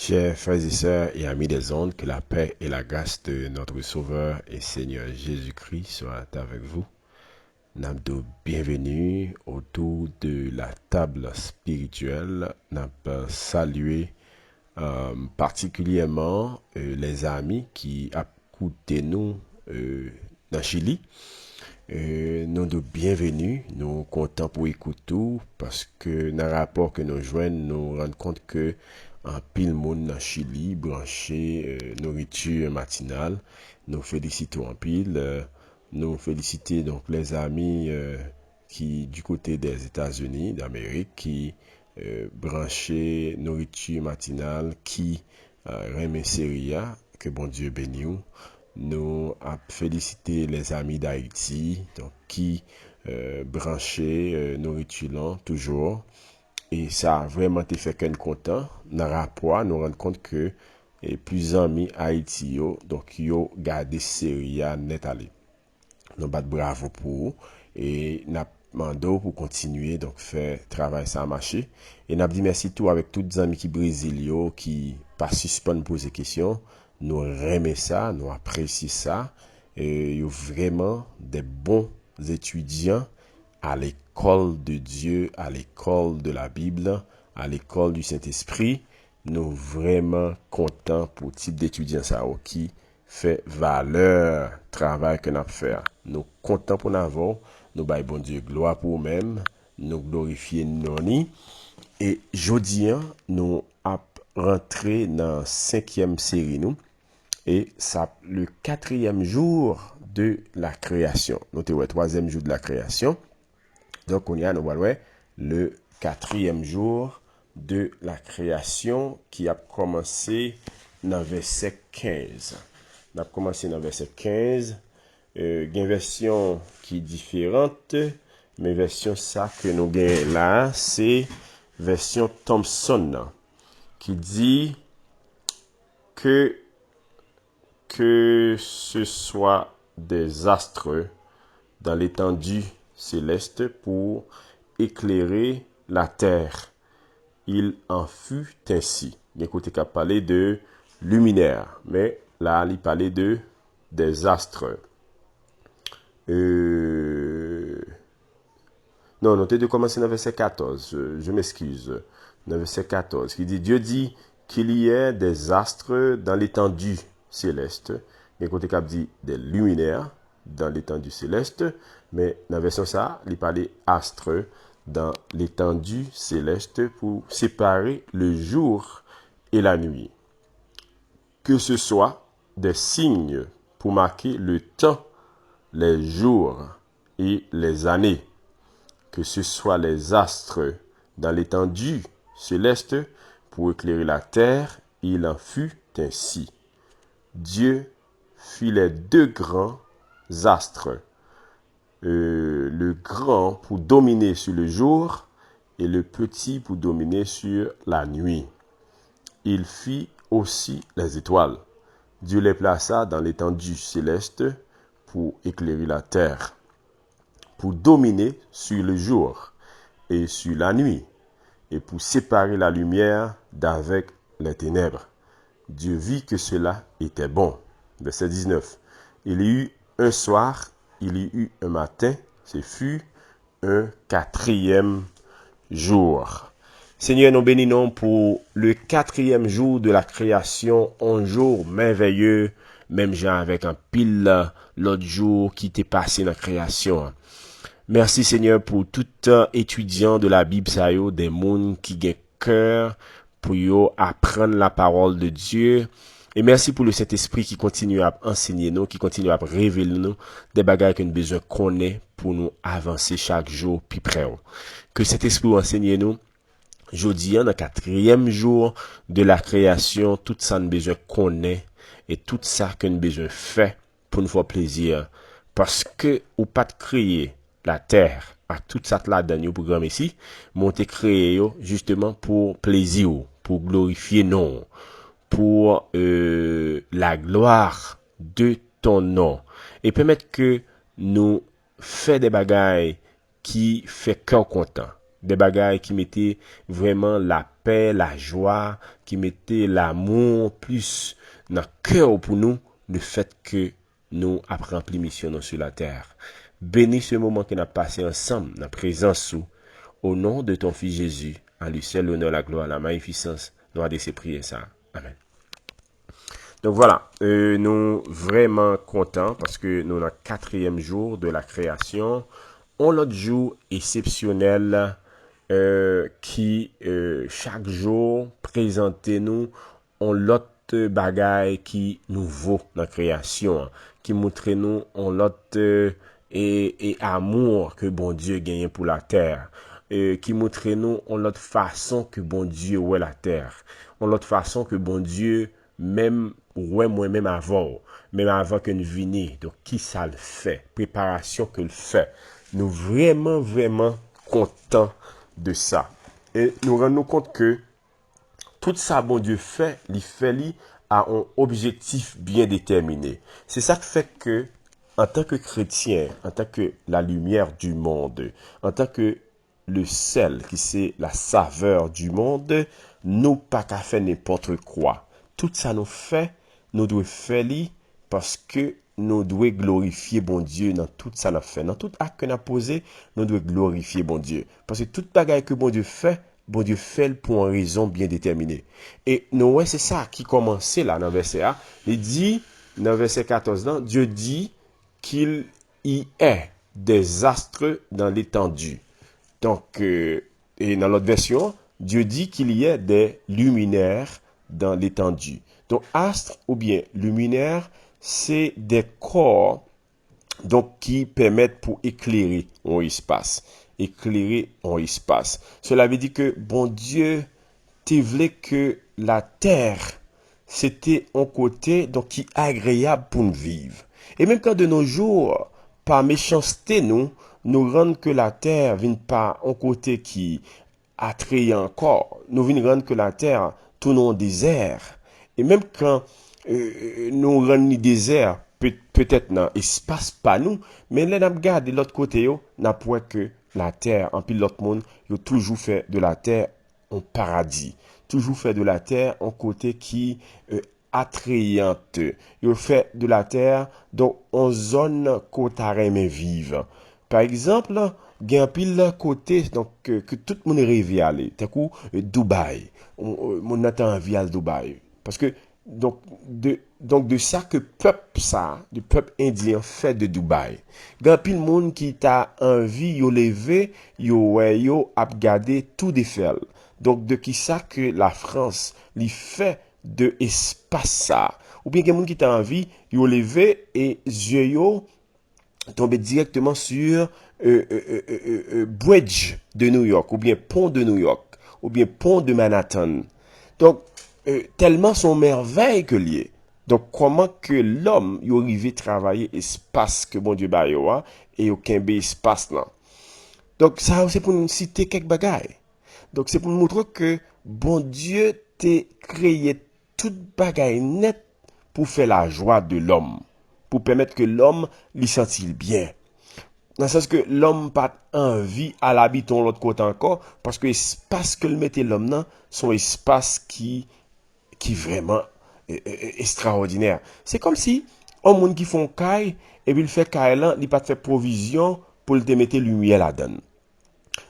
Chers frères et sœurs et amis des ondes, que la paix et la grâce de notre Sauveur et Seigneur Jésus-Christ soient avec vous. Nous bienvenue autour de la table spirituelle. Nous saluer particulièrement les amis qui écoutent nous dans Chili. Nous de bienvenue, nous comptons pour écouter parce que dans le rapport que nous joignons, nous rendons compte que en pile monde dans Chili branché nourriture matinale. Nous félicitons en pile, nous félicitons donc les amis qui du côté des États-Unis d'Amérique qui branché nourriture matinale qui remet Seria, que bon Dieu bénisse. Nous avons félicité les amis d'Haïti donc qui branchaient nourriture toujours. Et ça a vraiment été fait qu'un content. Dans le rapport, nous rendons compte que plusieurs amis Haïti, donc, yo gardé série net aller. Nous bat bravo pour eux. Et nous demandons pour continuer, donc, faire travail ça marcher. Et nous dit merci tout avec tous les amis qui Brésilien, qui pas suspendent poser questions. Nous remercions ça, nous apprécions ça. Et ils sont vraiment des bons étudiants à l'école de Dieu, à l'école de la Bible, à l'école du Saint-Esprit. Nous vraiment contents pour type d'étudiants ça qui fait valeur travail que nous fait. Nous contents pour nous, nous baillons bon Dieu gloire pour nous-mêmes, nous glorifier noni. Et jeudi, nous avons rentré dans 5e série nous. Et ça, le 4e jour de la création. Notez, ouais, 3e jour de la création. Donc, on y a, nous voyons, le 4e jour de la création qui a commencé dans verset 15. On a commencé dans verset 15. Il y a une version qui est différente, mais version ça que nous avons là, c'est version Thompson qui dit que ce soit des astres dans l'étendue céleste pour éclairer la terre. Il en fut ainsi. D'un côté qu'a parlé de luminaire, mais là il parlait de des astres. Non, notez de commencer dans verset 14. Je m'excuse. Dans verset 14, qui dit Dieu dit qu'il y ait des astres dans l'étendue céleste. Mais côté cap dit des luminaires dans l'étendue céleste, mais dans la version ça, il parlait astres dans l'étendue céleste pour séparer le jour et la nuit. Que ce soit des signes pour marquer le temps, les jours et les années. Que ce soit les astres dans l'étendue céleste pour éclairer la terre, il en fut ainsi. Dieu fit les deux grands astres, le grand pour dominer sur le jour et le petit pour dominer sur la nuit. Il fit aussi les étoiles. Dieu les plaça dans l'étendue céleste pour éclairer la terre, pour dominer sur le jour et sur la nuit, et pour séparer la lumière d'avec les ténèbres. Dieu vit que cela était bon. Verset 19. Il y eut un soir, il y eut un matin, ce fut un 4e jour. Seigneur, nous bénissons pour le 4e jour de la création, un jour merveilleux, même genre avec un pile l'autre jour qui t'est passé dans la création. Merci Seigneur pour tout étudiant de la Bible, des mondes qui ont cœur pour apprendre la parole de Dieu. Et merci pour le Saint-Esprit qui continue à enseigner nous, qui continue à révéler nous des bagages que nous besoin connaître pour nous avancer chaque jour plus près. Que cet esprit enseigne nous. Jeudi, dans le 4e jour de la création, tout ça nous besoin connaître et tout ça que nous besoin faire pour nous faire plaisir. Parce que ou pas de créer la terre à tout ça là dans le programme ici, monter créé justement pour plaisir, pour glorifier non, pour la gloire de ton nom et permettre que nous fait des bagailles qui fait cœur content. des bagailles qui mettaient vraiment la paix, la joie, qui mettaient l'amour plus dans le cœur pour nous, le fait que nous avons rempli mission sur la terre. Bénis ce moment que nous avons passé ensemble, dans la présence au nom de ton Fils Jésus, à lui seul l'honneur, la gloire, la magnificence, nous avons ces prières ça. Amen. Donc voilà, nous vraiment contents parce que nous sommes le 4e jour de la création. On l'autre jour exceptionnel qui chaque jour présentait nous on l'autre bagaille qui nouveau dans la création, qui montre nous on l'autre et amour que bon Dieu gagne pour la terre. Qui montre nous on l'autre façon que bon Dieu ouais la terre. On l'autre façon que bon Dieu même ouais moi-même avant que nous venions. Donc qui ça le fait, préparation que le fait. Nous vraiment contents de ça. Et nous rendons compte que tout ça bon Dieu fait, il a un objectif bien déterminé. C'est ça qui fait que en tant que chrétien, en tant que la lumière du monde, en tant que le sel qui c'est la saveur du monde, nous pas qu'à faire n'importe quoi. Tout ça nous fait, nous devons faire parce que nous devons glorifier bon Dieu dans tout ça nous fait. Dans tout acte que nous avons posé, nous devons glorifier bon Dieu. Parce que toute bagaille que bon Dieu fait pour une raison bien déterminée. Et nous, c'est ça qui commence là dans verset A. Il dit, dans verset 14, là, Dieu dit qu'il y ait des astres dans l'étendue. Donc, et dans l'autre version, Dieu dit qu'il y ait des luminaires dans l'étendue. Donc, astre ou bien luminaire, c'est des corps donc qui permettent pour éclairer un espace. Éclairer un espace. Cela veut dire que bon Dieu te voulait que la terre c'était un côté donc qui est agréable pour nous vivre. Et même quand de nos jours, par méchanceté nous rendons que la terre vienne pas un côté qui attrayant encore. Nous venons rendre que la terre tourne en désert. Et même quand nous rendons le désert, peut-être dans l'espace pas nous, mais là, nous regardons de l'autre côté, nous pas que la terre, en plus l'autre monde, ils ont toujours fait de la terre un paradis. Toujours fait de la terre un côté qui attrayante. Ils ont fait de la terre donc en zone côte à vivre. Par exemple, il y a un pile côté donc que tout le monde rêve aller. D'un coup, Dubaï. On attend envie à Dubaï. Parce que donc de ça que le peuple indien fait de Dubaï. Il y a un pile monde qui t'a envie yo lever, yo a regarder tout défaire. Donc de qui ça que la France lui fait de espace ça. Ou bien il y a des gens qui t'a envie, yo lever et yeux yo tomber directement sur bridge de New York, ou bien pont de New York, ou bien pont de Manhattan. Donc, tellement son merveille que lié. Donc, comment que l'homme y arrive travailler espace que bon Dieu ba yo a, et aucun espace là. Donc, ça, c'est pour nous citer quelques bagailles. Donc, c'est pour nous montrer que bon Dieu t'a créé toute bagaille net pour faire la joie de l'homme. Pour permettre que l'homme lui sente bien. Dans le sens que l'homme pas envie à l'habiter l'autre côté encore, parce que l'espace que le mettait l'homme là, son espace qui vraiment extraordinaire. C'est comme si un monde qui font caille et puis il fait caille là, il pas fait provision pour le te mettre lumière là-dedans.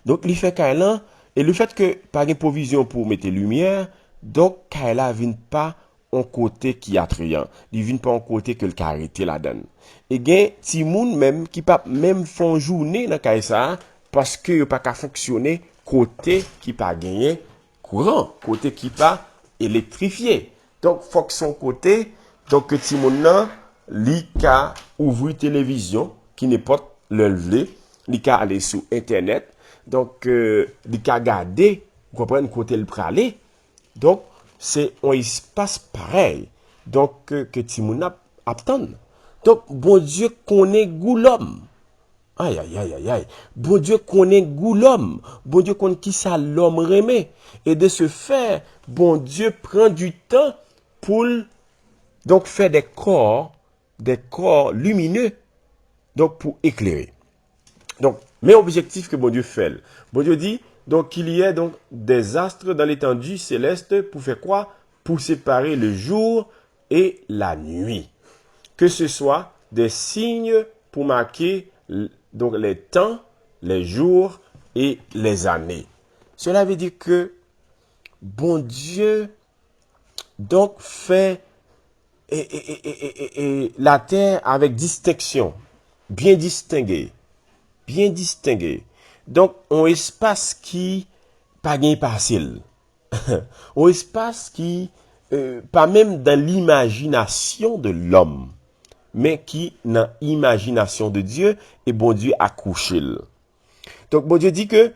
Donc il fait caille là et le fait que pas de provision pour mettre lumière, donc caille là vient pas un côté qui attrayant, il vient pas un côté que le carité là-dedans. Et gen ti moun même qui pas même font journée dans caille ça parce que yo pas qu'à fonctionner côté qui pas gagné courant, côté qui pas électrifié. Donc faut que son côté donc que ti moun nan li ka ouvrir télévision qui n'est pas le lever, li ka aller sur internet. Donc li ka garder, vous comprenez côté le praler. Donc c'est un espace pareil. Donc que ti moun attend. Donc bon Dieu connaît goût l'homme. Aïe, aïe, aïe, aïe, aïe. Bon Dieu connaît goût l'homme. Bon Dieu connaît qui ça l'homme remet. Et de ce fait, bon Dieu prend du temps pour donc faire des corps lumineux, donc pour éclairer. Donc, mais objectif que bon Dieu fait. Bon Dieu dit, donc qu'il y ait donc des astres dans l'étendue céleste pour faire quoi? Pour séparer le jour et la nuit. Que ce soit des signes pour marquer donc les temps, les jours et les années. Cela veut dire que bon Dieu donc fait la terre avec distinction, bien distinguée, bien distinguée. Donc, un espace qui pas gain facile. Un espace qui pas même dans l'imagination de l'homme, mais qui dans l'imagination de Dieu et bon Dieu a couché. Donc, bon Dieu dit que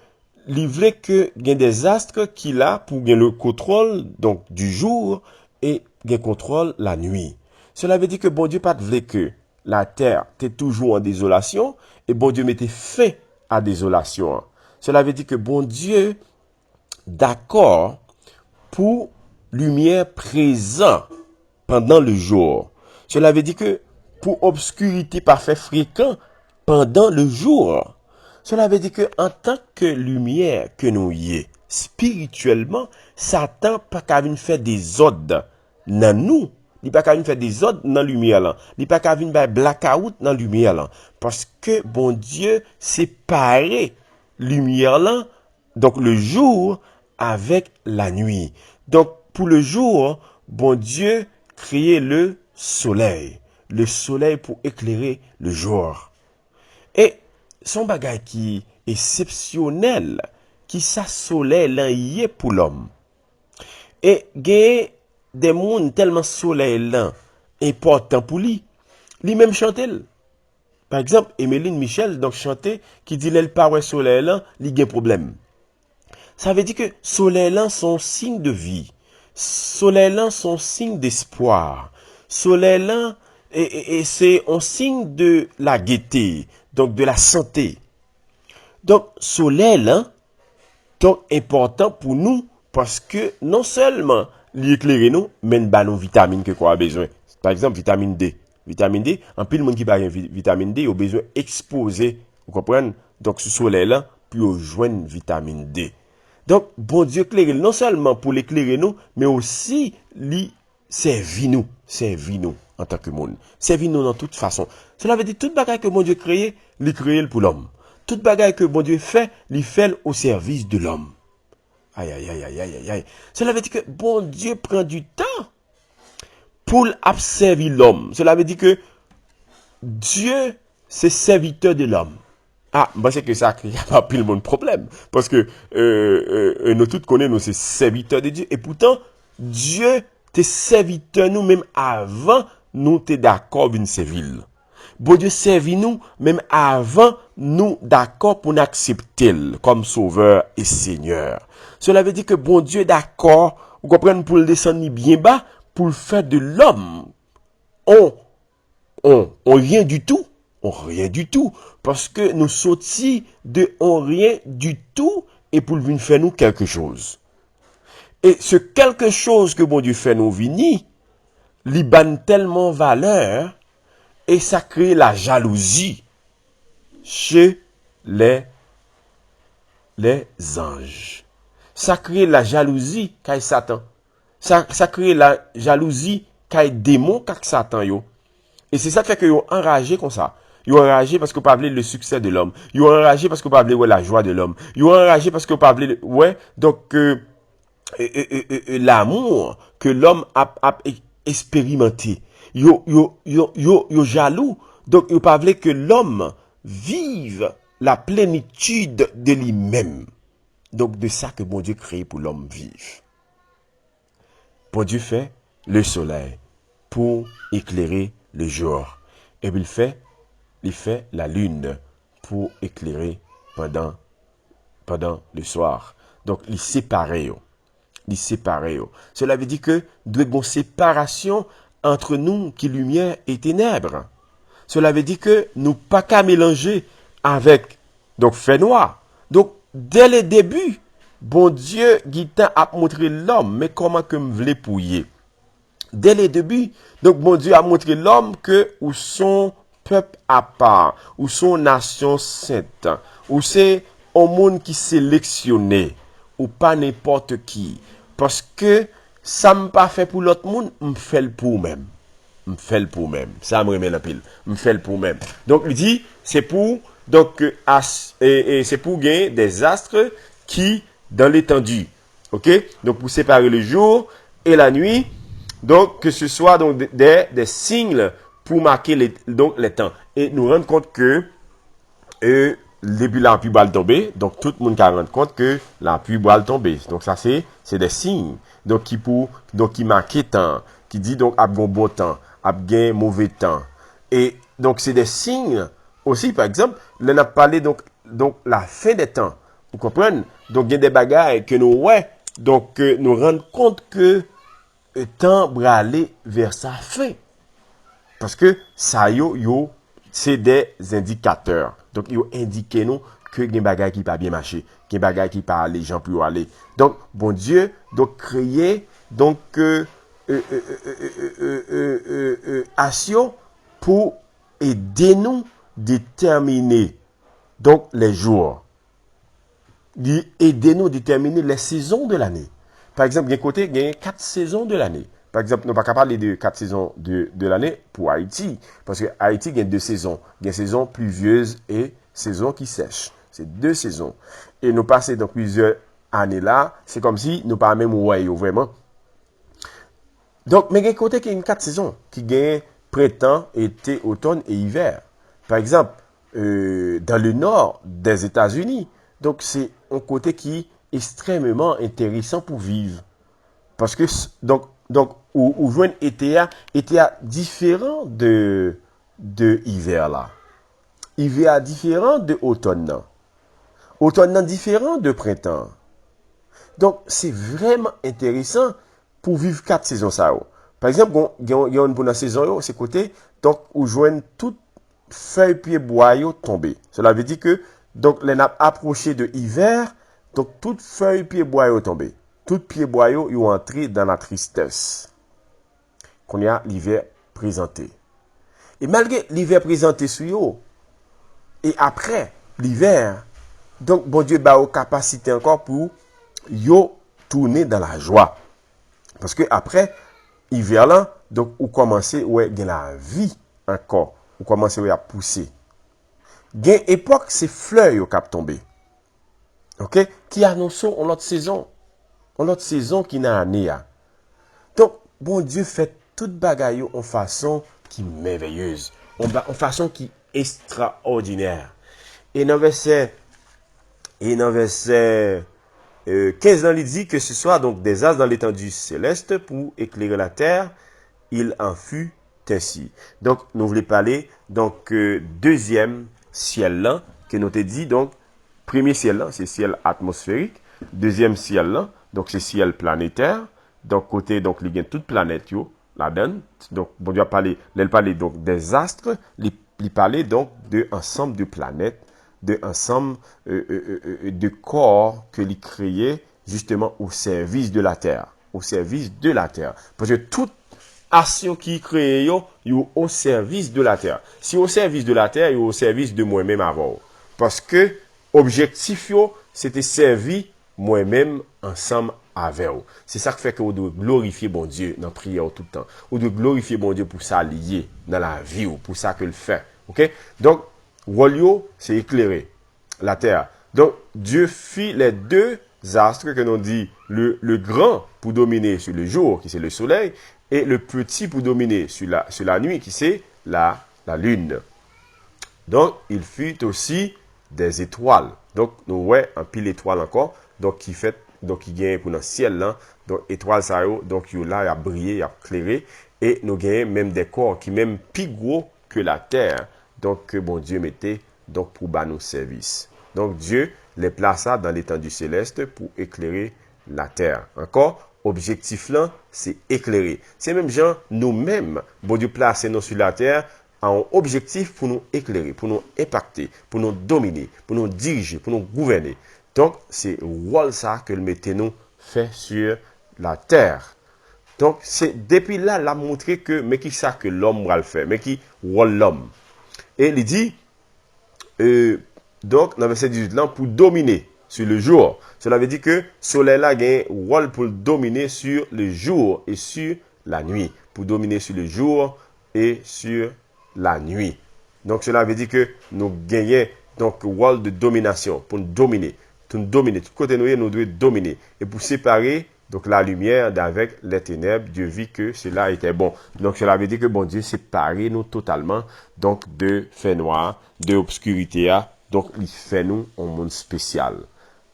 il voulait que il y ait des astres qu'il a pour gagner le contrôle donc du jour et gagner contrôle la nuit. Cela veut dire que bon Dieu pas voulait que la terre était toujours en désolation et bon Dieu mettait fin à désolation. Cela veut dire que bon Dieu d'accord pour lumière présent pendant le jour. Cela veut dire que pour obscurité parfait fréquent pendant le jour. Cela veut dire que en tant que lumière que nous y est, spirituellement, Satan pas qu'à venir faire des ordres dans nous. Il pas qu'à venir faire des ordres dans la lumière là. Il pas qu'à venir faire blackout dans la lumière là. Parce que bon Dieu séparé lumière là, donc le jour avec la nuit. Donc pour le jour, bon Dieu créait le soleil pour éclairer le jour. Et son bagage qui est exceptionnel, qui sa soleil là y est pour l'homme. Et gagne des mondes tellement soleil là important pour lui. Lui même chantait. Par exemple, Emeline Michel donc chantait qui dit l'elle pas ouais soleil là, il gagne problème. Ça veut dire que soleil là son signe de vie. Soleil là son signe d'espoir. Soleil là et c'est un signe de la gaieté, donc de la santé. Donc soleil là donc important pour nous parce que non seulement l'éclairer nous, mais il nos vitamines que quoi a besoin. Par exemple, vitamine D. Vitamine D, en pile monde qui pas vitamine D, a besoin exposer, vous comprenez? Donc ce soleil là pour joindre vitamine D. Donc bon Dieu éclaire non seulement pour l'éclairer nous, mais aussi lui servir nous en tant que monde. Servir nous dans toute façon. Cela veut dire toute bagaille que bon Dieu créé, il créé pour l'homme. Toute bagaille que bon Dieu fait, il fait au service de l'homme. Aïe, aïe, aïe, aïe, aïe, aïe. Cela veut dire que bon Dieu prend du temps pour observer l'homme. Cela veut dire que Dieu, c'est serviteur de l'homme. Ah, moi c'est que ça crée pas pile mon problème. Parce que nous tous connaissons, nous, c'est serviteur de Dieu. Et pourtant, Dieu, t'es serviteur nous, même avant, nous, t'es d'accord d'une servile. Bon Dieu servit nous, même avant, nous, d'accord pour nous accepter comme sauveur et seigneur. Cela veut dire que bon Dieu est d'accord, vous comprenez, pour le descendre bien bas, pour le faire de l'homme. On rien du tout. On rien du tout. Parce que nous sortis de on rien du tout et pour venir faire nous quelque chose. Et ce quelque chose que bon Dieu fait nous vini, li ban tellement valeur et ça crée la jalousie chez les anges. Ça crée la jalousie kay Satan. Ça crée la jalousie kay démon kay Satan yo. Et c'est ça qui fait que yo enragé comme ça. Yo enragé parce que pas le succès de l'homme. Yo enragé parce que pas ouais la joie de l'homme. Yo enragé parce que pas ouais donc l'amour que l'homme a expérimenté. Yo jaloux. Donc yo pas que l'homme vive la plénitude de lui-même. Donc de ça que bon Dieu crée pour l'homme vive. Bon Dieu fait le soleil pour éclairer le jour. Et puis il fait la lune pour éclairer pendant le soir. Donc il sépare. Cela veut dire que il y a une séparation entre nous qui lumière et ténèbres. Cela veut dire que nous pas qu'à mélanger avec donc fait noir. Donc dès le début, bon Dieu Guitan a montré l'homme mais comment que me voulait pouiller. Dès le début, donc bon Dieu a montré l'homme que ou son peuple à part, ou son nation sainte, ou c'est un monde qui sélectionné, ou pas n'importe qui. Parce que ça m'a pas fait pour l'autre monde, me fait le pour même. Me fait le pour même. Ça me remet la pile. Me fait le pour même. Donc, il dit, c'est pour, donc, c'est pour gagner des astres qui, dans l'étendue. OK? Donc, pour séparer le jour et la nuit. Donc, que ce soit donc des signes pour marquer les temps. Et nous rendre compte que, depuis la pluie va tomber, donc tout le monde va rendre compte que la pluie va tomber. Donc, ça, c'est des signes. Donc, qui marquent temps. Qui dit donc, a bon temps, a bien mauvais temps. Et donc, c'est des signes aussi, par exemple, là, on a parlé donc la fin des temps. Vous comprenez? Donc, il y a des bagailles que nous, ouais, donc, nous rendons compte que le temps va aller vers sa fin. Parce que ça, c'est des indicateurs. Donc, ils indiquent nous que il y a des bagailles qui pas bien marcher, qu'il y a des bagailles qui pas les gens pour aller. Donc, bon Dieu, donc, créer, donc, action pour aider nous déterminer, donc, les jours. Aider nous déterminer les saisons de l'année. Par exemple, il y a 4 saisons de l'année. Par exemple, nous ne pouvons pas parler de 4 saisons de l'année pour Haïti. Parce que Haïti, il y a 2 saisons. Il y a saison pluvieuse et saison qui sèche. C'est 2 saisons. Et nous passer dans plusieurs années là, c'est comme si nous pas même ouais, vraiment. Donc, mais il y a côté qui y a 4 saisons. Qui gagnent printemps, été, automne et hiver. Par exemple, dans le nord des États-Unis. Donc, c'est un côté qui est extrêmement intéressant pour vivre. Parce que, donc où joindre été différent de hiver là. Hiver différent de automne là. Automne différent de printemps. Donc, c'est vraiment intéressant pour vivre 4 saisons ça. Par exemple, il y a une bonne saison, c'est côté, donc, où joindre toute feuille pied bois tomber. Cela veut dire que, donc, les nappes approchées de hiver, donc, toute feuille pied bois tomber. Tout pied bois yo entré dans la tristesse. Qu'on y a l'hiver présenté. Et malgré l'hiver présenté sur yo, et après l'hiver, donc bon Dieu ba aux capacité encore pour yo tourner dans la joie. Parce que après hiver là, donc ou commencer ouais gen la vie encore, ou commencer ouais à pousser. Gen époque c'est fleurs yo cap tomber. OK, qui annonce en l'autre saison. En l'autre saison qui n'a année. Donc, bon Dieu fait toute bagaille en façon qui merveilleuse. En façon qui extraordinaire. Et dans verset 15, il dit que ce soit donc des astres dans l'étendue céleste pour éclairer la terre. Il en fut ainsi. Donc, nous voulons parler, donc, deuxième ciel là, que nous te dit, donc, premier ciel là, c'est ciel atmosphérique. Deuxième ciel là, donc, c'est ciel planétaire. Donc, côté, donc, il y a toute planète, yo, la donne. Donc, bon Dieu a parlé, il parlait donc des astres, il parlait donc de ensemble de planètes, de ensemble de corps que il créait justement au service de la terre. Au service de la terre. Parce que toute action qui crée yo au service de la terre. Si au service de la terre, yo au service de moi-même avant. Parce que objectif yo, c'était servi moi-même ensemble avec vous. C'est ça qui fait que vous devez glorifier bon Dieu dans la prière tout le temps. Vous devez glorifier bon Dieu pour ça lié dans la vie, pour ça que le fait. OK? Donc, Rolio, c'est éclairer la terre. Donc, Dieu fit les 2 astres que l'on dit le grand pour dominer sur le jour, qui c'est le soleil, et le petit pour dominer sur la nuit, qui c'est la lune. Donc, il fit aussi des étoiles. Donc, nous voyons un pile étoile encore, donc qui gagne pour le ciel là. Donc, étoile ça donc il là, il a brillé, il a éclairé, et nous gagnons même des corps qui même plus gros que la terre. Donc, que bon Dieu mettait donc pour bas nos services. Donc, Dieu les plaça dans l'étendue céleste pour éclairer la terre. Encore, objectif là, c'est éclairer. C'est même gens, nous-mêmes, bon Dieu place nous sur la terre, en objectif pour nous éclairer, pour nous impacter, pour nous dominer, pour nous diriger, pour nous gouverner. Donc, c'est rôle ça que le mettez nous fait sur la terre. Donc, c'est depuis là, il a montré que, mais qui ça que l'homme va le faire, mais qui rôle l'homme. Et il dit, Donc, dans verset 18 là, pour dominer sur le jour. Cela veut dire que soleil là a un rôle pour dominer sur le jour et sur la nuit. Pour dominer sur le jour et sur la nuit. Donc, cela veut dire que nous gagnons donc rôle de domination pour nous dominer. Pour nous dominer. Tout côté nous devons dominer. Et pour séparer donc la lumière d'avec les ténèbres, Dieu vit que cela était bon. Donc, cela veut dire que bon Dieu sépare nous totalement donc de fait noir, de obscurité. Donc, il fait nous un monde spécial.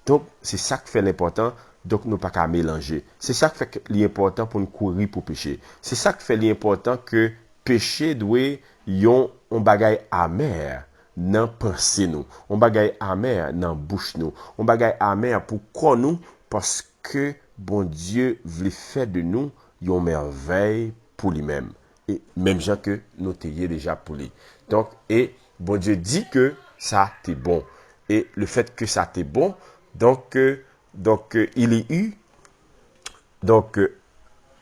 Donc, c'est ça qui fait l'important. Donc, nous pas qu'à mélanger. C'est ça qui fait l'important pour nous courir pour pécher. C'est ça qui fait l'important que péché doit yon un bagay amer dans pensée nous. Un bagay amer dans bouche nous. Un bagay amer pour quoi nous parce que bon Dieu veut faire de nous une merveille pour lui-même. Et même gens que nous t'ayons déjà pour lui. Donc, et bon Dieu dit que ça t'est bon. Et le fait que ça t'est bon, donc il y a eu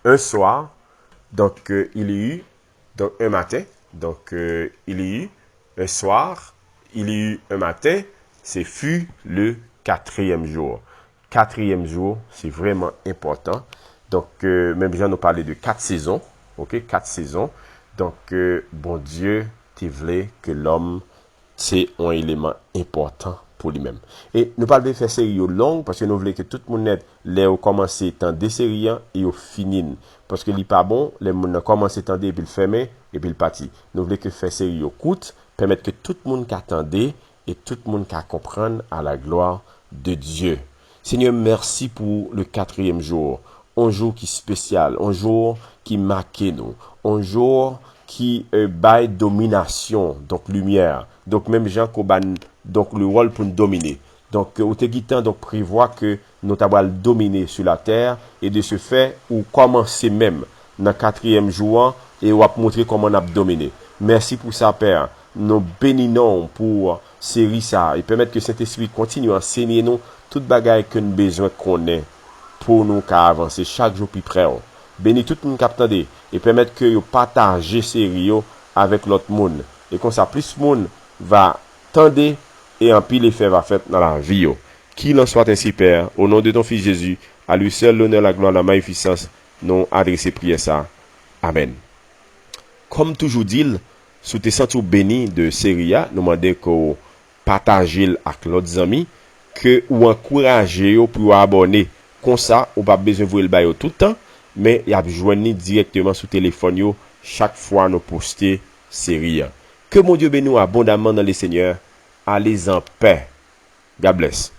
un soir, il y a eu un matin, il y a eu un soir, il y a eu un matin, ce fut le 4e jour. 4e jour, c'est vraiment important. Donc, même gens nous parlaient de 4 saisons, ok, 4 saisons. Donc, bon Dieu, tu voulais que l'homme, c'est un élément important pour lui-même. Et nous parlons de faire série longue parce que nous voulons que tout le monde l'ait commencé tant des séries et au fini. Parce que n'est pas bon, les gens ont commencé tant et puis le fermer et puis le parti. Nous voulons que faire série courte permettre que tout le monde attendait et tout le monde comprenne à la gloire de Dieu. Seigneur, merci pour le 4e jour. Un jour qui est spécial, un jour qui marque nous, un jour qui baille domination, donc lumière. Donc même gens qui ont donc le rôle pour nous dominer. Donc au temps donc prévoit que nous allons dominer sur la terre et de ce fait ou commencer même dans le 4e jour et on va montrer comment on a dominé. Merci pour ça Père. Nous bénissons pour série ça et permettre que Saint-Esprit continue à enseigner nous toute bagaille que nous besoin qu'on ait pour nous avancer chaque jour plus près. Bénis tout le monde qui attendait et permettre que vous partagez série avec l'autre monde et comme ça plus de monde va tendre et en pile effet va faire dans la vie. Qu'il en soit ainsi Père, au nom de ton Fils Jésus, à lui seul l'honneur, la gloire, la magnificence, nous adresser prière ça. Amen. Comme toujours dit, si tu es senti béni de série, nous demandons que partagez avec l'autre amis, que ou encouragez pour abonner. Comme ça, on pas besoin de vous le bailler tout le temps, mais il y a joindre directement sur téléphone chaque fois nous poster série. Que mon Dieu bénisse abondamment dans les Seigneurs. Allez en paix. God bless.